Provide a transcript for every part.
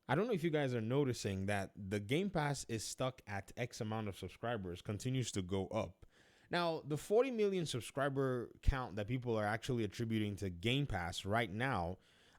I don't know if you guys are noticing that the Game Pass is stuck at X amount of subscribers, continues to go up. Now, the 40 million subscriber count that people are actually attributing to Game Pass right now,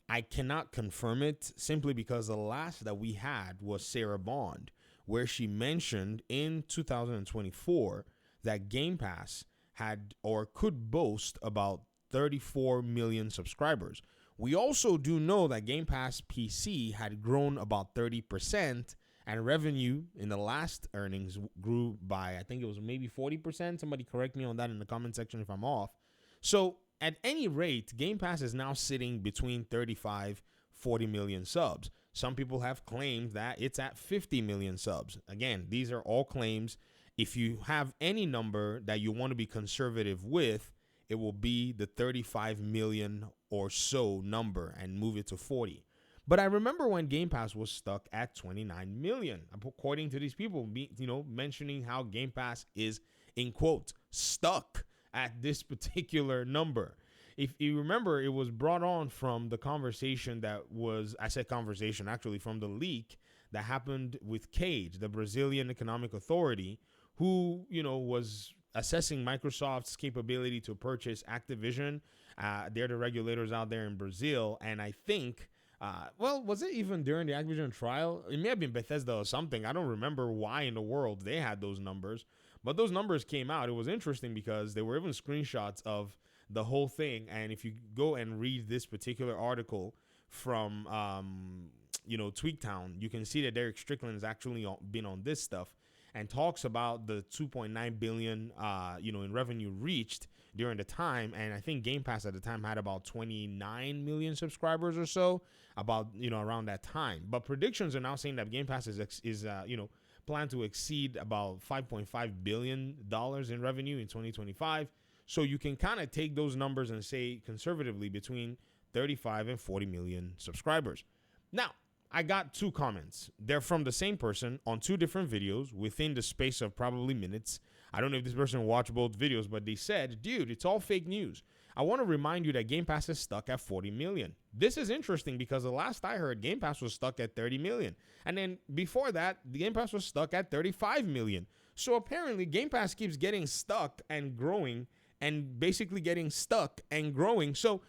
I cannot confirm it simply because the last that we had was Sarah Bond, where she mentioned in 2024 that Game Pass had or could boast about 34 million subscribers. We also do know that Game Pass PC had grown about 30%, and revenue in the last earnings grew by, I think it was maybe 40%. Somebody correct me on that in the comment section if I'm off. So at any rate, Game Pass is now sitting between 35, 40 million subs. Some people have claimed that it's at 50 million subs. Again, these are all claims. If you have any number that you want to be conservative with, it will be the 35 million or so number and move it to 40. But I remember when Game Pass was stuck at 29 million, according to these people, mentioning how Game Pass is, in quote, stuck at this particular number. If you remember, it was brought on from the conversation I said conversation, actually from the leak that happened with Cage, the Brazilian Economic Authority, who, was assessing Microsoft's capability to purchase Activision. They're the regulators out there in Brazil. And I think, was it even during the Activision trial? It may have been Bethesda or something. I don't remember why in the world they had those numbers. But those numbers came out. It was interesting because there were even screenshots of the whole thing. And if you go and read this particular article from, Tweaktown, you can see that Derek Strickland has actually been on this stuff and talks about the 2.9 billion, in revenue reached during the time. And I think Game Pass at the time had about 29 million subscribers or so, about, around that time. But predictions are now saying that Game Pass is planned to exceed about $5.5 billion in revenue in 2025. So you can kind of take those numbers and say conservatively between 35 and 40 million subscribers. Now, I got two comments. They're from the same person on two different videos within the space of probably minutes. I don't know if this person watched both videos, but they said, dude, it's all fake news. I want to remind you that Game Pass is stuck at 40 million. This is interesting because the last I heard, Game Pass was stuck at 30 million. And then before that, the Game Pass was stuck at 35 million. So apparently Game Pass keeps getting stuck and growing and basically getting stuck and growing. So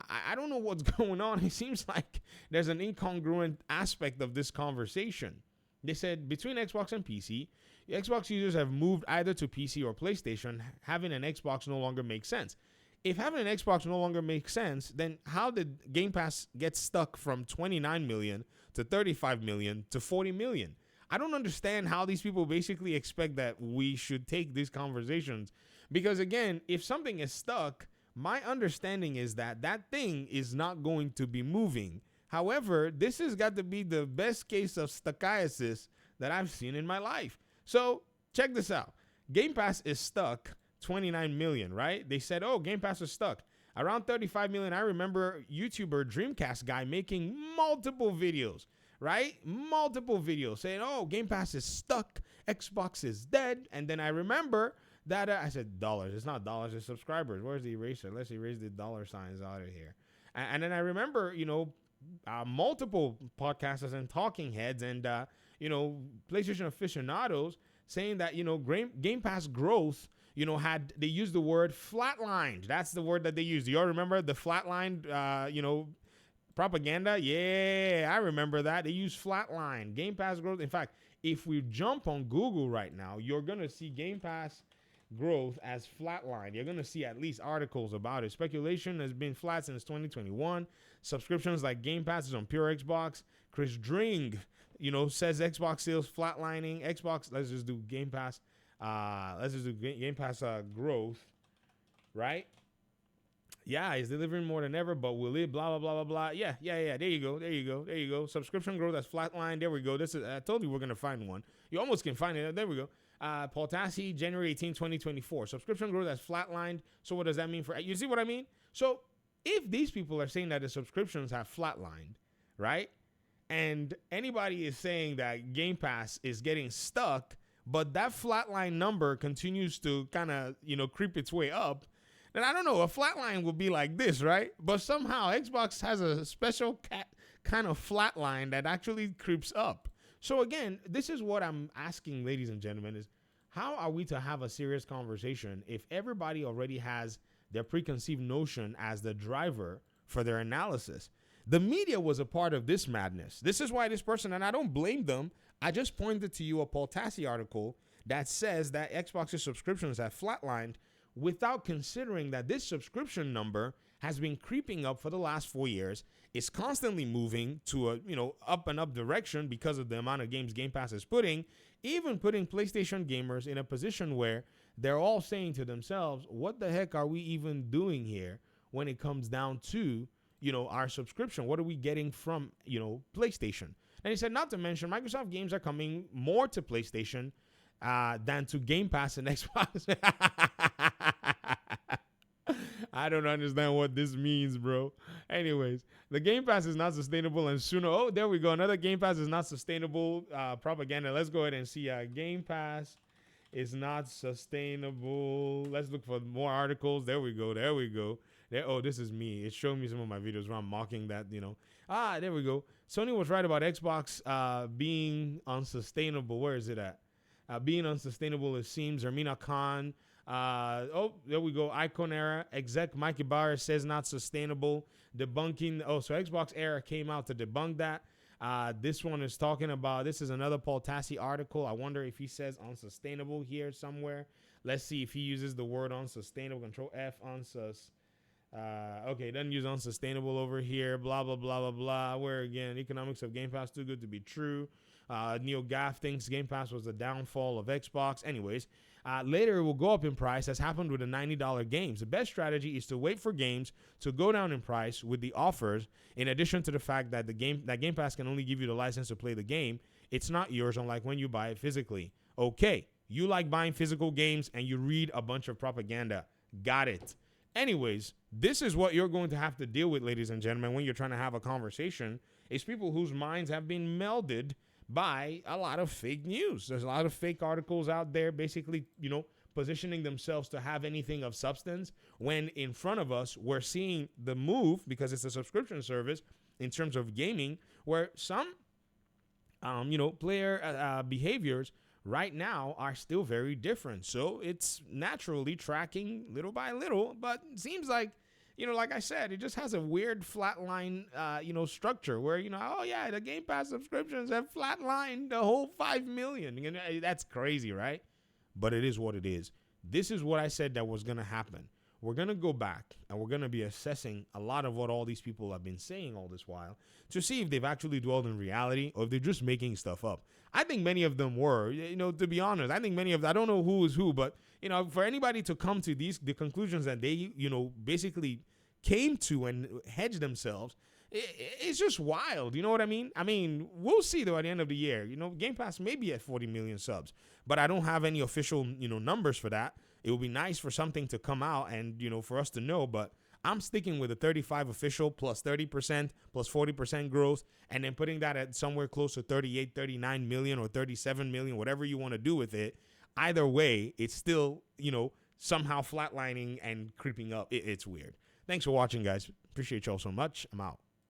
I don't know what's going on. It seems like there's an incongruent aspect of this conversation. They said between Xbox and PC, Xbox users have moved either to PC or PlayStation. Having an Xbox no longer makes sense. If having an Xbox no longer makes sense, then how did Game Pass get stuck from 29 million to 35 million to 40 million? I don't understand how these people basically expect that we should take these conversations. Because again, if something is stuck, my understanding is that that thing is not going to be moving. However, this has got to be the best case of stackiasis that I've seen in my life. So check this out. Game Pass is stuck 29 million, right? They said, oh, Game Pass is stuck. Around 35 million, I remember YouTuber Dreamcast guy making multiple videos, right? Multiple videos saying, oh, Game Pass is stuck. Xbox is dead. And then I remember that I said dollars. It's not dollars, it's subscribers. Where's the eraser? Let's erase the dollar signs out of here. And then I remember, multiple podcasters and talking heads and, PlayStation aficionados saying that, Game Pass growth, they used the word flatlined. That's the word that they used. Do y'all remember the flatlined, propaganda? Yeah, I remember that. They use flatline. Game Pass growth. In fact, if we jump on Google right now, you're going to see Game Pass growth as flatline. You're going to see at least articles about it. Speculation has been flat since 2021. Subscriptions like Game Pass is on pure Xbox. Chris Dring, says Xbox sales flatlining. Xbox, let's just do Game Pass. Game Pass growth, right? Yeah, it's delivering more than ever, but will it? Blah, blah, blah, blah, blah. Yeah. There you go. Subscription growth that's flatline. There we go. I told you we're going to find one. You almost can find it. There we go. Paul Tassi, January 18, 2024. Subscription growth that's flatlined. So what does that mean you see what I mean? So if these people are saying that the subscriptions have flatlined, right? And anybody is saying that Game Pass is getting stuck, but that flatline number continues to kind of, creep its way up, then I don't know, a flatline would be like this, right? But somehow Xbox has a special kind of flatline that actually creeps up. So again, this is what I'm asking, ladies and gentlemen, is how are we to have a serious conversation if everybody already has their preconceived notion as the driver for their analysis? The media was a part of this madness. This is why this person, and I don't blame them, I just pointed to you a Paul Tassi article that says that Xbox's subscriptions have flatlined without considering that this subscription number has been creeping up for the last 4 years. It's constantly moving to a up and up direction because of the amount of games Game Pass is putting, even putting PlayStation gamers in a position where they're all saying to themselves, what the heck are we even doing here when it comes down to our subscription? What are we getting from PlayStation? And he said, not to mention, Microsoft games are coming more to PlayStation than to Game Pass and Xbox. I don't understand what this means, bro. Anyways, the Game Pass is not sustainable, and sooner. Oh, there we go. Another Game Pass is not sustainable propaganda. Let's go ahead and see. Game Pass is not sustainable. Let's look for more articles. There we go. There we go. There. Oh, this is me. It's showing me some of my videos where I'm mocking that. There we go. Sony was right about Xbox being unsustainable. Where is it at? Being unsustainable, it seems. Ermina Khan. There we go. Icon Era. Exec Mike Ibarra says not sustainable. Debunking. Oh, so Xbox Era came out to debunk that. This one is talking about, this is another Paul Tassi article. I wonder if he says unsustainable here somewhere. Let's see if he uses the word unsustainable. Control F, unsus. Okay, doesn't use unsustainable over here. Blah, blah, blah, blah, blah. Where again, economics of Game Pass too good to be true. Neil Gaff thinks Game Pass was the downfall of Xbox. Anyways, later it will go up in price, as happened with the $90 games. The best strategy is to wait for games to go down in price with the offers. In addition to the fact that Game Pass can only give you the license to play the game, it's not yours, unlike when you buy it physically. Okay, you like buying physical games and you read a bunch of propaganda. Got it. Anyways, this is what you're going to have to deal with, ladies and gentlemen, when you're trying to have a conversation. It's people whose minds have been melded by a lot of fake news. There's a lot of fake articles out there basically, positioning themselves to have anything of substance, when in front of us, we're seeing the move, because it's a subscription service in terms of gaming, where some, player behaviors right now are still very different. So it's naturally tracking little by little, but it seems like, like I said, it just has a weird flatline, structure where, oh yeah, the Game Pass subscriptions have flatlined the whole 5 million. That's crazy, right? But it is what it is. This is what I said that was going to happen. We're going to go back and we're going to be assessing a lot of what all these people have been saying all this while to see if they've actually dwelled in reality or if they're just making stuff up. I think many of them were, to be honest. I think many of them, I don't know who is who, but, for anybody to come to the conclusions that they, basically came to and hedge themselves, it's just wild. You know what I mean? I mean, we'll see though at the end of the year. Game Pass may be at 40 million subs, but I don't have any official, numbers for that. It would be nice for something to come out and, for us to know, but I'm sticking with the 35 official plus 30% plus 40% growth, and then putting that at somewhere close to 38, 39 million or 37 million, whatever you want to do with it. Either way, it's still, somehow flatlining and creeping up. It's weird. Thanks for watching, guys. Appreciate y'all so much. I'm out.